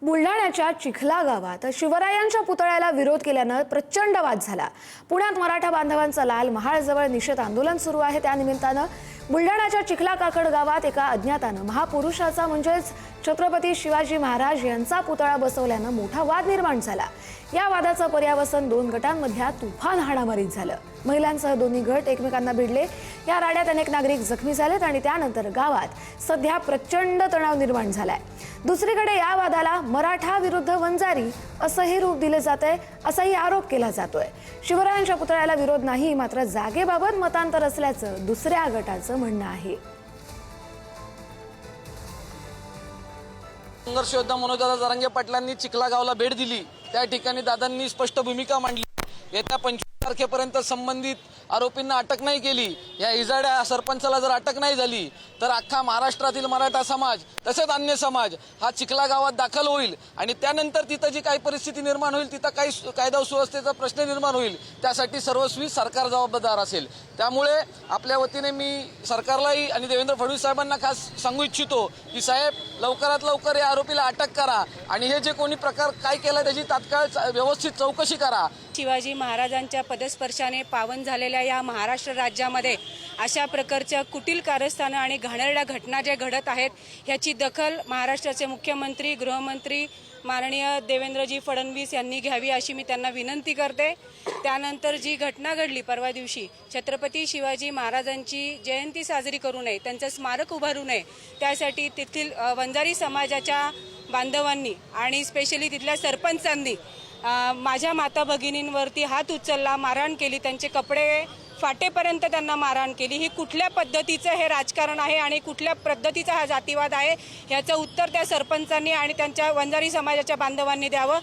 बुलढाण्याच्या चिखला गावात शिवरायांच्या पुतळ्याला विरोध केल्यानं प्रचंड वाद झाला। पुण्यात मराठा बांधवांचा लाल महालजवळ निषेध आंदोलन सुरू आहे। त्यानिमित्तानं बुलढाण्याच्या चिखला काकड गावात एका अज्ञातानं महापुरुषाचा म्हणजेच छत्रपती शिवाजी महाराज यांचा पुतळा बसवल्यानं मोठा वाद निर्माण झाला। या वादाचं पर्यावसन दोन गटांमध्ये तुफान हाणामारीत झालं। महिलांसह दोन्ही गट एकमेकांना भिडले। या राड्यात अनेक नागरिक जखमी झालेत आणि त्यानंतर गावात सध्या प्रचंड तणाव निर्माण झालाय। दुसरीकडे या वादाला मराठा विरुद्ध वंजारी असंही रूप दिले जाते, असाही आरोप केला जातोय। शिवरायांच्या पुतळ्याला विरोध नाही, मात्र जागेबाबत मतांतर असल्याचं दुसऱ्या गटाचं म्हणणं आहे। संघर्ष योद्धा मनोजदादा जरांगे पाटलांनी चिखला गावाला भेट दिली। त्या ठिकाणी दादांनी स्पष्ट भूमिका मांडली। येत्या 25 तारखेपर्यंत संबंधित आरोपींना अटक नाही केली, या इजाड्या सरपंचाला जर अटक नाही झाली तर अख्खा महाराष्ट्रातील मराठा समाज तसेच अन्य समाज हा चिखला गावात दाखल होईल आणि त्यानंतर तिथं जी काही परिस्थिती निर्माण होईल, तिथं काही कायदा सुव्यवस्थेचा प्रश्न निर्माण होईल, त्यासाठी सर्वस्वी सरकार जबाबदार असेल। त्यामुळे आपल्या वतीने मी सरकारलाही आणि देवेंद्र फडणवीस साहेबांना खास सांगू इच्छितो की साहेब, लवकरात लवकर या आरोपीला अटक करा आणि हे जे कोणी प्रकार काय केला त्याची तात्काळ व्यवस्थित चौकशी करा। शिवाजी महाराजांच्या पदस्पर्शाने पावन झालेल्या या महाराष्ट्र राज्यामध्ये अशा प्रकारच्या कुटील कारस्थानं आणि घाणेरड्या घटना ज्या घडत आहेत, ह्याची दखल महाराष्ट्राचे मुख्यमंत्री गृहमंत्री माननीय देवेंद्रजी फडणवीस यांनी घ्यावी अशी मी त्यांना विनंती करते। त्यानंतर जी घटना घडली परवा दिवशी, छत्रपती शिवाजी महाराजांची जयंती साजरी करू नये, त्यांचं स्मारक उभारू नये, त्यासाठी तेथील वंजारी समाजाच्या बांधवांनी आणि स्पेशली तिथल्या सरपंचांनी माझ्या माता भगिनींवरती हात उचलला, मारहाण केली, त्यांचे कपडे फाटेपर्यंत त्यांना मारहाण केली। ही कुठल्या पद्धतीचं हे राजकारण आहे आणि कुठल्या पद्धतीचा हा जातीवाद आहे, याचं उत्तर त्या सरपंचांनी आणि त्यांच्या वंजारी समाजाच्या बांधवांनी द्यावं।